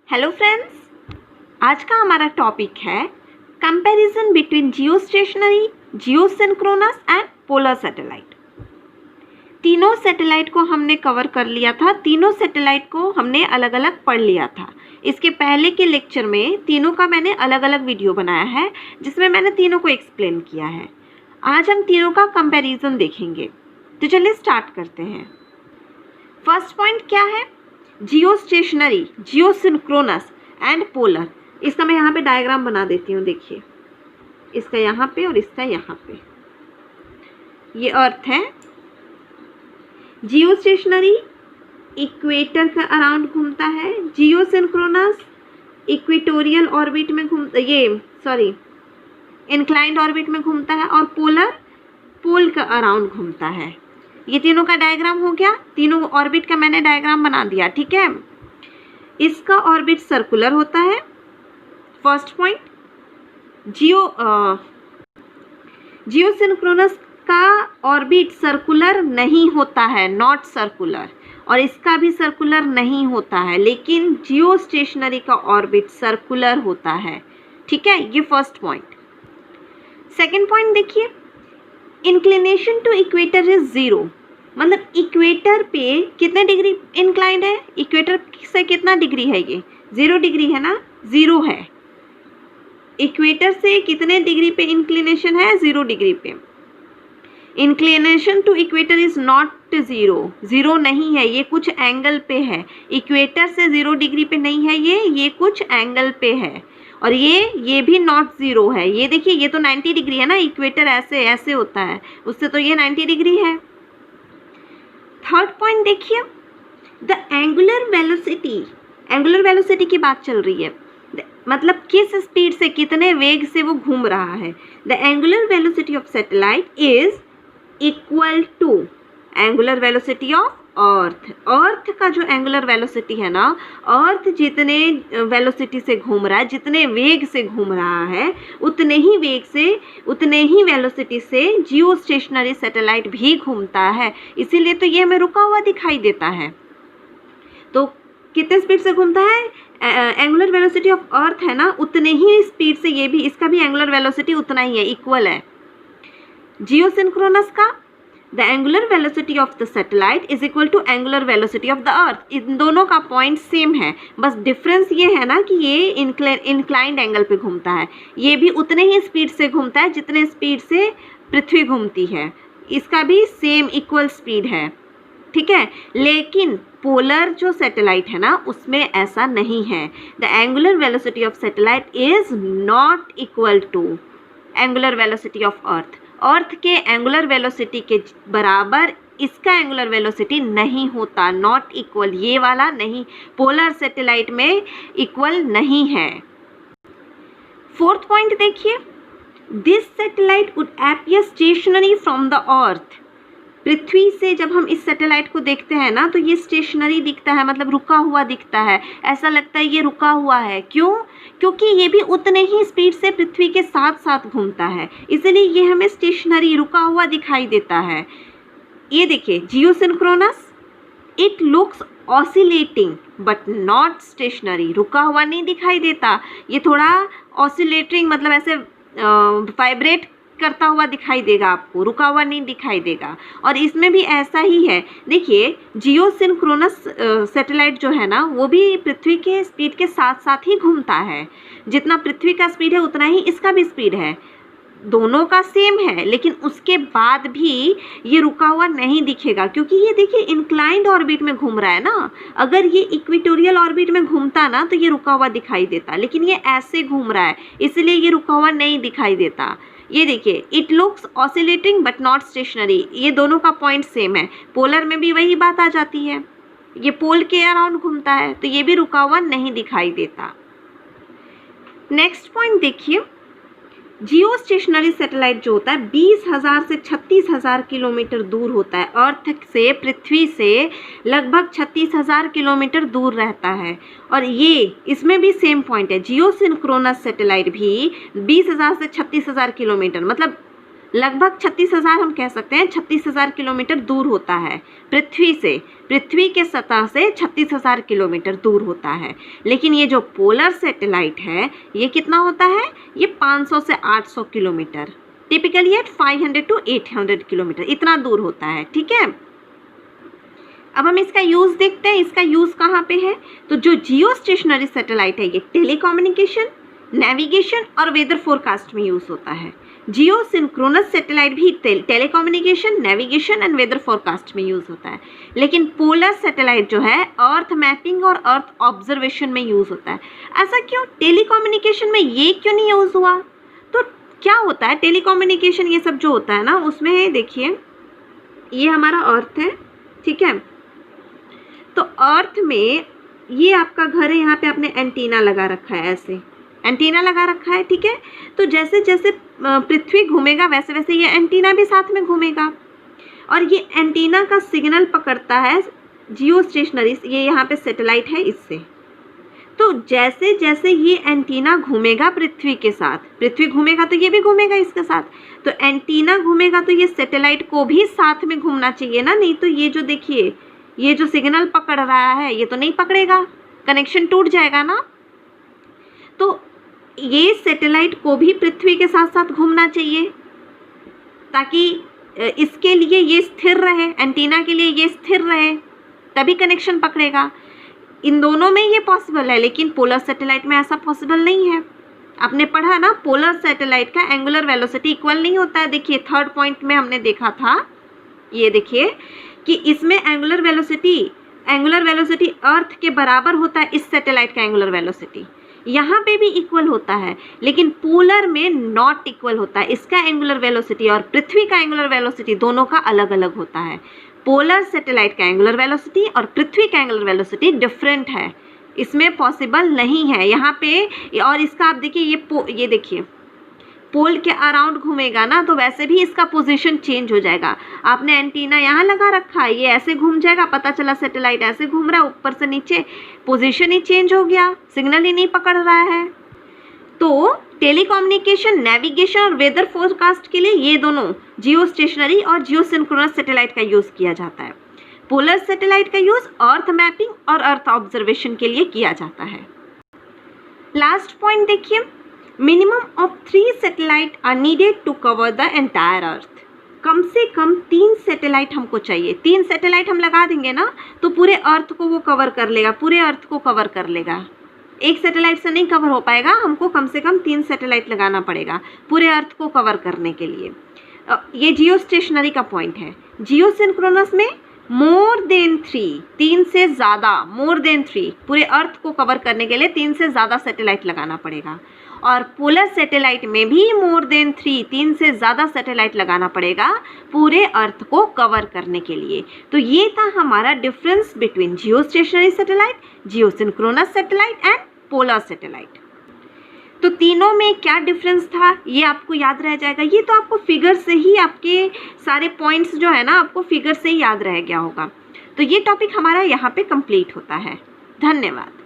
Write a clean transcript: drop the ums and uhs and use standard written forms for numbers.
Hello friends, आज का हमारा टॉपिक है comparison between Jio stationery, Jio synchronous and polar satellite. तीनों सैटेलाइट को हमने कवर कर लिया था, तीनों सैटेलाइट को हमने अलग अलग पढ़ लिया था। इसके पहले के लेक्चर में तीनों का मैंने अलग अलग वीडियो बनाया है जिसमें मैंने तीनों को एक्सप्लेन किया है। आज हम तीनों का कंपैरिजन देखेंगे, तो चलिए स्टार्ट करते हैं। फर्स्ट पॉइंट क्या है? जियो stationery, Jio synchronous and polar. इसका मैं यहाँ पे डायग्राम बना देती हूँ, देखिए इसका यहाँ पे और इसका यहाँ पे। ये अर्थ है। जियो स्टेशनरी इक्वेटर के अराउंड घूमता है, जियो सिंक्रोनस इक्वेटोरियल ऑर्बिट में इंक्लाइंड ऑर्बिट में घूमता है, और पोलर पोल के अराउंड घूमता है। ये तीनों का डायग्राम हो गया, तीनों ऑर्बिट का मैंने डायग्राम बना दिया, ठीक है। इसका ऑर्बिट सर्कुलर होता है, फर्स्ट पॉइंट। जियो सिंक्रोनस का ऑर्बिट सर्कुलर नहीं होता है, नॉट सर्कुलर, और इसका भी सर्कुलर नहीं होता है, लेकिन जियो स्टेशनरी का ऑर्बिट सर्कुलर होता है, ठीक है। ये फर्स्ट पॉइंट। सेकेंड पॉइंट देखिए, इंक्लिनेशन टू इक्वेटर इज 0, मतलब इक्वेटर पे कितने डिग्री इंक्लाइंड है? इक्वेटर से कितना डिग्री है? ये 0 डिग्री है ना, 0 है। इक्वेटर से कितने डिग्री पे इंक्लिनेशन है? 0 डिग्री पे। Inclination to equator is not 0 नहीं है, ये कुछ एंगल पे है। इक्वेटर से 0 डिग्री पे नहीं है, ये कुछ एंगल पे है। और ये भी नॉट 0 है। ये देखिए, ये तो 90 डिग्री है ना, इक्वेटर ऐसे ऐसे होता है, उससे तो ये 90 डिग्री है। थर्ड पॉइंट देखिए, द एंगुलर वेलोसिटी की बात चल रही है, मतलब किस स्पीड से, कितने वेग से वो घूम रहा है। The angular velocity of satellite is equal to angular velocity of earth का जो एंगुलर वेलोसिटी है ना, अर्थ जितने वेलोसिटी से घूम रहा है, जितने वेग से घूम रहा है, उतने ही वेग से, उतने ही वेलोसिटी से जियो स्टेशनरी सैटेलाइट भी घूमता है। इसीलिए तो ये हमें रुका हुआ दिखाई देता है। तो कितने स्पीड से घूमता है? एंगुलर वेलोसिटी ऑफ अर्थ है ना, उतने ही स्पीड से ये भी, इसका भी एंगुलर वेलोसिटी उतना ही है, इक्वल है। जियो सिंक्रोनस का the angular velocity of the satellite is equal to angular velocity of the earth. इन दोनों का पॉइंट सेम है, बस डिफरेंस ये है ना कि ये इंक्लाइंड एंगल पे घूमता है, ये भी उतने ही स्पीड से घूमता है जितने स्पीड से पृथ्वी घूमती है। इसका भी सेम इक्वल स्पीड है, ठीक है। लेकिन पोलर जो सैटेलाइट है ना, उसमें ऐसा नहीं है। The angular velocity of satellite is not equal to angular velocity of earth के एंगुलर वेलोसिटी के बराबर इसका एंगुलर वेलोसिटी नहीं होता, नॉट इक्वल। ये वाला नहीं, पोलर सैटेलाइट में इक्वल नहीं है। फोर्थ पॉइंट देखिए, this satellite would appear stationary from the earth. पृथ्वी से जब हम इस सैटेलाइट को देखते हैं ना, तो ये स्टेशनरी दिखता है, मतलब रुका हुआ दिखता है, ऐसा लगता है ये रुका हुआ है। क्यों? क्योंकि ये भी उतने ही स्पीड से पृथ्वी के साथ साथ घूमता है, इसलिए ये हमें स्टेशनरी, रुका हुआ दिखाई देता है। ये देखिए, geosynchronous it looks oscillating but not stationary, रुका हुआ नहीं दिखाई देता, ये थोड़ा ऑसिलेटिंग, मतलब ऐसे वाइब्रेट करता हुआ दिखाई देगा आपको, रुका हुआ नहीं दिखाई देगा। और इसमें भी ऐसा ही है, देखिए जियो सिंक्रोनस सैटेलाइट जो है ना, वो भी पृथ्वी के स्पीड के साथ साथ ही घूमता है। जितना पृथ्वी का स्पीड है उतना ही इसका भी स्पीड है, दोनों का सेम है, लेकिन उसके बाद भी ये रुका हुआ नहीं दिखेगा, क्योंकि ये देखिए इंक्लाइंड ऑर्बिट में घूम रहा है ना। अगर ये इक्वेटोरियल ऑर्बिट में घूमता ना, तो ये रुका हुआ दिखाई देता, लेकिन ये ऐसे घूम रहा है, इसलिए ये रुका हुआ नहीं दिखाई देता। ये देखिए, it looks oscillating but not stationery, ये दोनों का पॉइंट सेम है। पोलर में भी वही बात आ जाती है, ये पोल के अराउंड घूमता है, तो ये भी रुका हुआ नहीं दिखाई देता। नेक्स्ट पॉइंट देखिए, जियो स्टेशनरी सैटेलाइट जो होता है 20,000 से 36,000 किलोमीटर दूर होता है, अर्थ से, पृथ्वी से लगभग 36,000 किलोमीटर दूर रहता है। और ये इसमें भी सेम पॉइंट है, जियो सिंक्रोनस सैटेलाइट भी 20,000 से 36,000 किलोमीटर, मतलब लगभग 36,000 हम कह सकते हैं, 36,000 किलोमीटर दूर होता है पृथ्वी से, पृथ्वी के सतह से 36,000 किलोमीटर दूर होता है। लेकिन ये जो पोलर सैटेलाइट है ये कितना होता है, ये 500 से 800 kilometre, typically at 500 to 800 kilometre, इतना दूर होता है। ठीक है, अब हम इसका यूज़ देखते हैं। इसका यूज़ कहाँ पे है, तो जो जियो स्टेशनरी सैटेलाइट है ये टेलीकम्युनिकेशन, नेविगेशन और वेदर फोरकास्ट में यूज़ होता है। जियो सिंक्रोनस सैटेलाइट भी telecommunication, navigation and weather forecast में यूज़ होता है। लेकिन पोलर सैटेलाइट जो है अर्थ मैपिंग और अर्थ ऑब्जर्वेशन में यूज़ होता है। ऐसा क्यों, टेलीकम्युनिकेशन में ये क्यों नहीं यूज़ हुआ? तो क्या होता है टेलीकम्युनिकेशन, ये सब जो होता है ना उसमें देखिए ये हमारा अर्थ है, ठीक है, तो अर्थ में ये आपका घर है, यहाँ पे आपने एंटीना लगा रखा है, ऐसे एंटीना लगा रखा है। ठीक है, तो जैसे जैसे पृथ्वी घूमेगा वैसे वैसे ये एंटीना भी साथ में घूमेगा और ये एंटीना का सिग्नल पकड़ता है जियो स्टेशनरी, ये यहाँ पे सैटेलाइट है इससे। तो जैसे जैसे ये एंटीना घूमेगा पृथ्वी के साथ, पृथ्वी घूमेगा तो ये भी घूमेगा इसके साथ, तो एंटीना घूमेगा तो ये सैटेलाइट को भी साथ में घूमना चाहिए ना, नहीं तो ये जो देखिए ये जो सिग्नल पकड़ रहा है ये तो नहीं पकड़ेगा, कनेक्शन टूट जाएगा ना। तो ये सैटेलाइट को भी पृथ्वी के साथ साथ घूमना चाहिए ताकि इसके लिए ये स्थिर रहे, एंटीना के लिए ये स्थिर रहे, तभी कनेक्शन पकड़ेगा। इन दोनों में ये पॉसिबल है, लेकिन पोलर सैटेलाइट में ऐसा पॉसिबल नहीं है। आपने पढ़ा ना, पोलर सैटेलाइट का एंगुलर वेलोसिटी इक्वल नहीं होता है। देखिए थर्ड पॉइंट में हमने देखा था, ये देखिए कि इसमें एंगुलर वेलोसिटी अर्थ के बराबर होता है, इस सैटेलाइट का एंगुलर वेलोसिटी यहाँ पे भी इक्वल होता है, लेकिन पोलर में नॉट इक्वल होता है। इसका एंगुलर वेलोसिटी और पृथ्वी का एंगुलर वेलोसिटी दोनों का अलग अलग होता है। पोलर सैटेलाइट का एंगुलर वेलोसिटी और पृथ्वी का एंगुलर वेलोसिटी डिफरेंट है, इसमें पॉसिबल नहीं है यहाँ पे। और इसका आप देखिए ये देखिए पोल के अराउंड घूमेगा ना तो वैसे भी इसका पोजीशन चेंज हो जाएगा। आपने एंटीना यहाँ लगा रखा है, ये ऐसे घूम जाएगा, पता चला सैटेलाइट ऐसे घूम रहा है ऊपर से नीचे, पोजीशन ही चेंज हो गया, सिग्नल ही नहीं पकड़ रहा है। तो टेलीकम्युनिकेशन, नेविगेशन और वेदर फोरकास्ट के लिए ये दोनों जियो स्टेशनरी और जियो सिंक्रोनस सैटेलाइट का यूज़ किया जाता है। पोलर सैटेलाइट का यूज़ अर्थ मैपिंग और अर्थ ऑब्जर्वेशन के लिए किया जाता है। लास्ट पॉइंट देखिए, minimum of 3 satellite are needed to cover the entire earth. कम से कम 3 सैटेलाइट हमको चाहिए। 3 सैटेलाइट हम लगा देंगे ना तो पूरे अर्थ को वो कवर कर लेगा, पूरे अर्थ को कवर कर लेगा। एक सैटेलाइट से नहीं कवर हो पाएगा, हमको कम से कम 3 सैटेलाइट लगाना पड़ेगा पूरे अर्थ को कवर करने के लिए। ये जियो स्टेशनरी का पॉइंट है। जियो सिंक्रोनस में मोर देन 3, 3 से ज़्यादा, मोर देन 3 पूरे अर्थ को कवर करने के लिए 3 से ज़्यादा सैटेलाइट लगाना पड़ेगा। और पोलर सैटेलाइट में भी मोर देन 3, 3 से ज़्यादा सैटेलाइट लगाना पड़ेगा पूरे अर्थ को कवर करने के लिए। तो ये था हमारा difference between Jio stationery satellite, Jio synchronous satellite and polar satellite. तो तीनों में क्या डिफरेंस था ये आपको याद रह जाएगा। ये तो आपको फिगर से ही, आपके सारे पॉइंट्स जो है ना आपको फिगर से ही याद रह गया होगा। तो ये टॉपिक हमारा यहाँ पे कंप्लीट होता है। धन्यवाद।